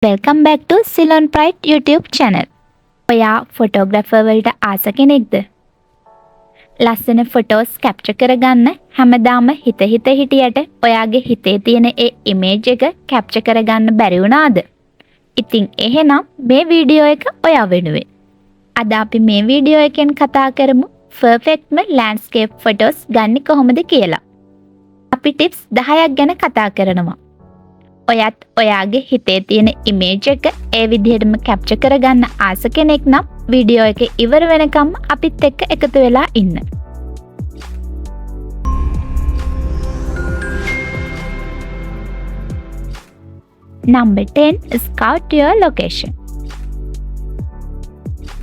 Welcome back to Ceylon Pride YouTube channel. ඔයා photographer වලට ආස කෙනෙක්ද? ලස්සන ෆොටෝස් කැප්චර් කරගන්න හැමදාම හිත හිටියට ඔයාගේ හිතේ තියෙන ඒ ඉමේජ් එක කැප්චර් කරගන්න බැරි වුණාද? ඉතින් එහෙනම් මේ වීඩියෝ එක ඔයා වෙනුවෙන්. අද අපි මේ වීඩියෝ එකෙන් කතා කරමු perfectම landscape photos ගන්න කොහොමද කියලා. අපි tips 10ක් ගැන කතා කරනවා. ඔයත් ඔයාගේ හිතේ තියෙන ඉමේජ් එක ඒ විදිහටම කැප්චර් කරගන්න ආස කෙනෙක් නම් වීඩියෝ එක ඉවර වෙනකම් අපිත් එක්ක එකතු වෙලා ඉන්න. Number 10. Scout your location.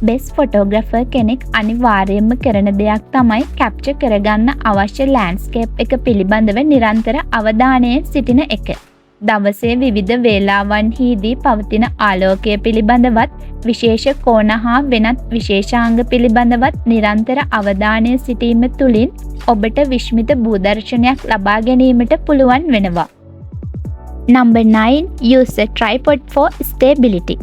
Best photographer කෙනෙක් අනිවාර්යයෙන්ම කරන දෙයක් තමයි කැප්චර් කරගන්න අවශ්‍ය ලෑන්ඩ්ස්කේප් එක පිළිබඳව නිරන්තර අවධානයෙන් සිටින එක. දවසේ විවිධ වේලාවන්හිදී පවතින ආලෝකය පිළිබඳවත් විශේෂ කෝණ හා වෙනත් විශේෂාංග පිළිබඳවත් නිරන්තර අවධානය සිටීම තුළින් ඔබට විශ්මිත භූදර්ශනයක් ලබා ගැනීමට පුළුවන් වෙනවා. Number 9. Use a tripod for stability.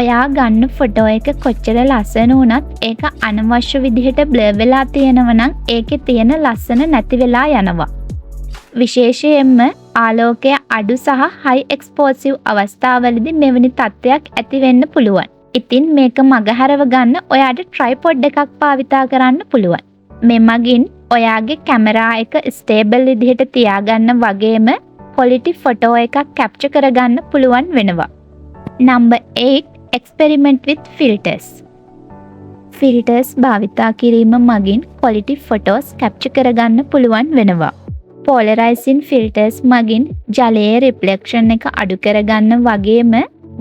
ඔයා ගන්න ෆොටෝ එක කොච්චර ලස්සන වුණත් ඒක අනවශ්‍ය විදිහට බ්ලර් වෙලා තියෙනවා නම් ඒකේ තියෙන ලස්සන නැති වෙලා යනවා. විශේෂයෙන්ම ආලෝකය අඩු සහ හයි එක්ස්පෝසිව් අවස්ථාවලදී මෙවැනි තත්ත්වයක් ඇති වෙන්න පුළුවන්. ඉතින් මේක මගහැරව ගන්න ඔයාට ට්‍රයිපොඩ් එකක් භාවිතා කරන්න පුළුවන්. මේ මගින් ඔයාගේ කැමරා එක ස්ටේබල් විදිහට තියාගන්න වගේම quality ෆොටෝ එකක් කැප්චර් කරගන්න පුළුවන් වෙනවා. Number 8. Experiment with filters. Filters භාවිතා කිරීම මගින් quality photos capture කරගන්න පුළුවන් වෙනවා. Polarizing filters මගින් ජලයේ රිෆ්ලෙක්ෂන් එක අඩු කරගන්න වගේම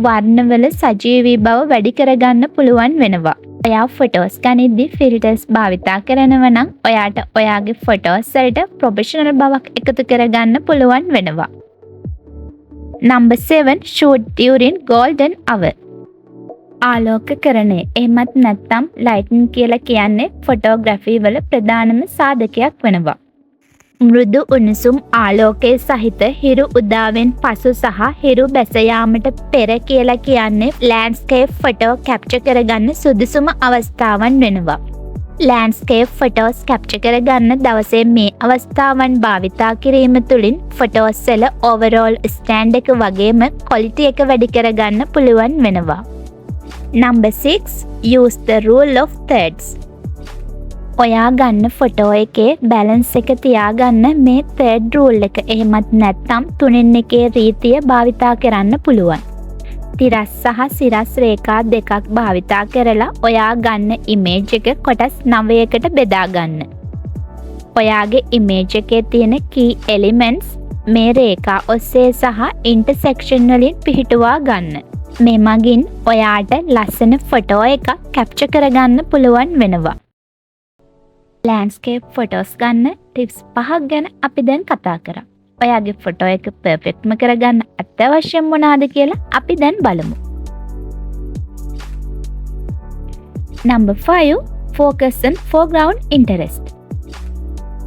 වර්ණවල සජීවී බව වැඩි කරගන්න පුළුවන් වෙනවා. ඔයා ෆොටෝස් ගනිද්දී ෆිල්ටර්ස් භාවිතා කරනවා නම් ඔයාට ඔයාගේ ෆොටෝස් වලට ප්‍රොෆෙෂනල් බවක් එකතු කරගන්න පුළුවන් වෙනවා. Number 7. Shoot during golden hour. ආලෝකකරණය එහෙමත් නැත්නම් ලයිටින් කියලා කියන්නේ ෆොටෝග්‍රැෆි වල ප්‍රධානම සාධකයක් වෙනවා. මෘදු උණුසුම් ආලෝකයේ සහිත හිරු උදාවෙන් පසු සහ හිරු බැස යාමට පෙර කියලා කියන්නේ ලෑන්ඩ්ස්කේප් ෆොටෝ කැප්චර් කරගන්න සුදුසුම අවස්ථාවන් වෙනවා. ලෑන්ඩ්ස්කේප් ෆොටෝස් කැප්චර් කරගන්න දවසේ මේ අවස්ථාවන් භාවිතා කිරීම තුළින් ෆොටෝස් වල ඕවරෝල් ස්ටෑන්ඩ් එක වගේම ක්වොලිටි එක වැඩි කරගන්න පුළුවන් වෙනවා. Number 6. Use the rule of thirds. ඔයා ගන්න ෆොටෝ එකේ බැලන්ස් එක තියාගන්න මේ third rule එක එහෙමත් නැත්නම් 3 රීතිය භාවිතා කරන්න පුළුවන්. තිරස් සහ සිරස් රේඛා දෙකක් භාවිතා කරලා ඔයා ගන්න ඉමේජ් එක කොටස් 9කට බෙදා ගන්න. ඔයාගේ ඉමේජ් එකේ තියෙන key elements මේ රේඛා ඔස්සේ සහ ඉන්ටර්සෙක්ෂන් වලින් පිහිටුවා ගන්න. මේ මගින් ඔයාට ලස්සන ෆොටෝ එකක් කැප්චර් කරගන්න පුළුවන් වෙනවා. ලෑන්ඩ්ස්කේප් ෆොටෝස් ගන්න ටිප්ස් 5ක් ගැන අපි දැන් කතා කරා. ඔයාගේ ෆොටෝ එක පර්ෆෙක්ට්ම කරගන්න අත්‍යවශ්‍ය මොනවාද කියලා අපි දැන් බලමු. Number 5. Focus on foreground interest.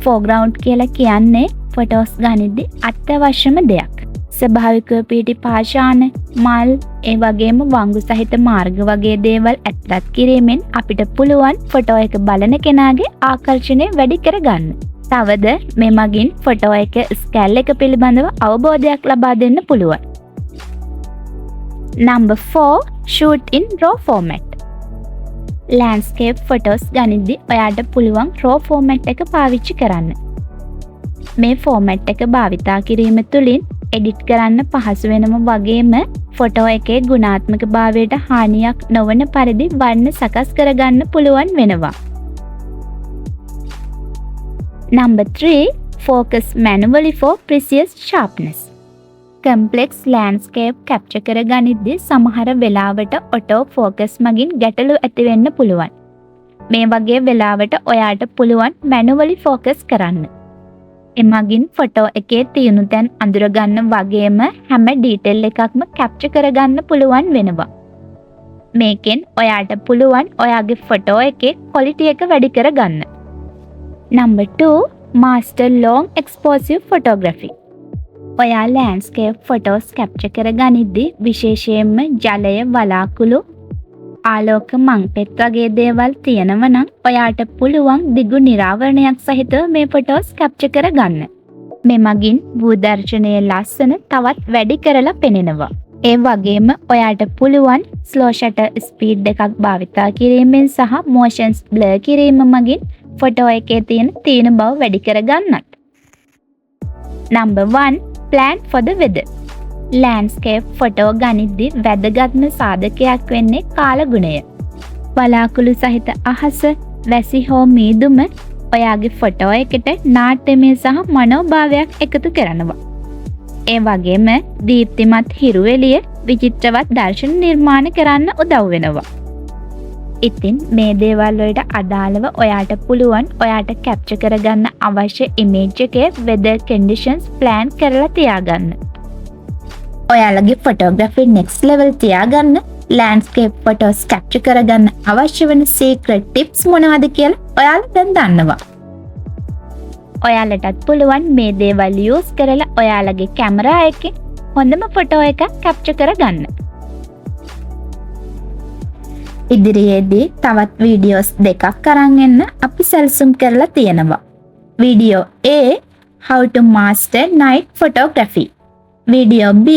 foreground කියලා කියන්නේ ෆොටෝස් ගනිද්දී අත්‍යවශ්‍යම දෙයක්. ස්වභාවිකව පිටි පාෂාණ, මල්, ඒ වගේම වංගු සහිත මාර්ග වගේ දේවල් ඇතුළත් කිරීමෙන් අපිට පුළුවන් ෆොටෝ එක බලන කෙනාගේ ආකර්ෂණය වැඩි කරගන්න. තවද මේ මගින් ෆොටෝ එක ස්කෑල් එක පිළිබඳව අවබෝධයක් ලබා දෙන්න පුළුවන්. Number 4. Shoot in raw format. Landscape photos ගනිද්දී ඔයාට පුළුවන් raw format එක පාවිච්චි කරන්න. මේ ෆෝමැට් එක භාවිතා කිරීම තුළින් එඩිට් කරන්න පහසු වෙනම වගේම ෆොටෝ එකේ ගුණාත්මක භාවයට හානියක් නොවන පරිදි වර්ණ සකස් කරගන්න පුළුවන් වෙනවා. Number 3. Focus manually for precise sharpness. complex landscape capture කරගනිද්දී සමහර වෙලාවට auto focus මගින් ගැටලු ඇති වෙන්න පුළුවන්. මේ වගේ වෙලාවට ඔයාට පුළුවන් manually focus කරන්න. එමගින් ෆොටෝ එකේ තියුණු තැන් අඳුරගන්න වගේම හැම ඩීටේල් එකක්ම කැප්චර් කරගන්න පුළුවන් වෙනවා. මේකෙන් ඔයාට පුළුවන් ඔයාගේ ෆොටෝ එකේ ක්වොලිටි එක වැඩි කරගන්න. Number 2. Master long exposure photography. ඔයා ලෑන්ඩ්ස්කේප් ෆොටෝස් කැප්චර් කරගනිද්දී විශේෂයෙන්ම ජලය, වලාකුළු, ආලෝක මංපෙත් වගේ දේවල් තියෙනව නම් ඔයාට පුළුවන් දිගු නිරාවරණයක් සහිතව මේ ෆොටෝස් කැප්චර් කරගන්න. මේ මගින් භූදර්ශනයේ ලස්සන තවත් වැඩි කරලා පෙනෙනවා. ඒ වගේම ඔයාට පුළුවන් ස්ලෝ ෂටර් ස්පීඩ් එකක් භාවිතා කිරීමෙන් සහ මොෂන්ස් බ්ලර් කිරීම මගින් ෆොටෝ එකේ තියෙන තීන බව වැඩි කරගන්නත්. Number 1. Plan for the weather. Landscape photo ගනිද්දී වැදගත්ම සාධකයක් වෙන්නේ කාලගුණය. වලාකුළු සහිත අහස, වැසි හෝ මීදුම ඔයාගේ ෆොටෝ එකට නාට්‍යමය සහ මනෝභාවයක් එකතු කරනවා. ඒ වගේම දීප්තිමත් හිරු එළිය විචිත්‍රවත් දර්ශන නිර්මාණ කරන්න උදව් වෙනවා. ඉතින් මේ දේවල් වලට අදාළව ඔයාට පුළුවන් ඔයාට කැප්චර් කරගන්න අවශ්‍ය ඉමේජ් එකේ weather conditions plan කරලා තියාගන්න. ඔයාලගේ ෆොටෝග්‍රැෆි next level තියාගන්න ලෑන්ඩ්ස්කේප් ෆොටෝස් කැප්චර් කරගන්න අවශ්‍ය වෙන secret tips මොනවද කියලා ඔයාලා දැන් දන්නවා. ඔයාලටත් පුළුවන් මේ දේවල් use කරලා ඔයාලගේ කැමරා එකේ හොඳම ෆොටෝ එකක් කැප්චර් කරගන්න. ඉදිරියේදී තවත් වීඩියෝස් දෙකක් අරන් එන්න අපි සැලසුම් කරලා තියෙනවා. Video A How to master night photography. Video B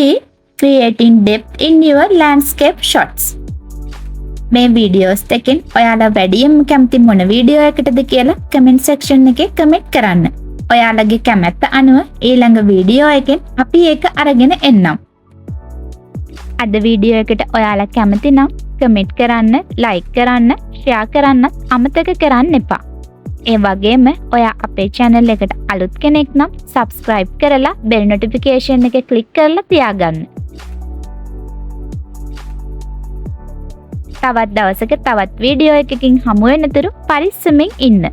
Creating depth in your landscape shots. මේ වීඩියෝස් දෙකෙන් ඔයාලා වැඩියෙන්ම කැමති මොන වීඩියෝ එකටද කියලා කමෙන්ට් සෙක්ෂන් එකේ කමෙන්ට් කරන්න. ඔයාලගේ කැමැත්ත අනුව ඊළඟ වීඩියෝ එකෙන් අපි ඒක අරගෙන එන්නම්. අද වීඩියෝ එකට ඔයාලා කැමති නම් කමෙන්ට් කරන්න, ලයික් කරන්න, ෂෙයා කරන්නත් අමතක කරන්න එපා. ඒ වගේම ඔයා අපේ channel එකට අලුත් කෙනෙක් නම් subscribe කරලා bell notification එක click කරලා තියාගන්න. තවත් දවසක තවත් වීඩියෝ එකකින් හමු වෙනතුරු පරිස්සමෙන් ඉන්න.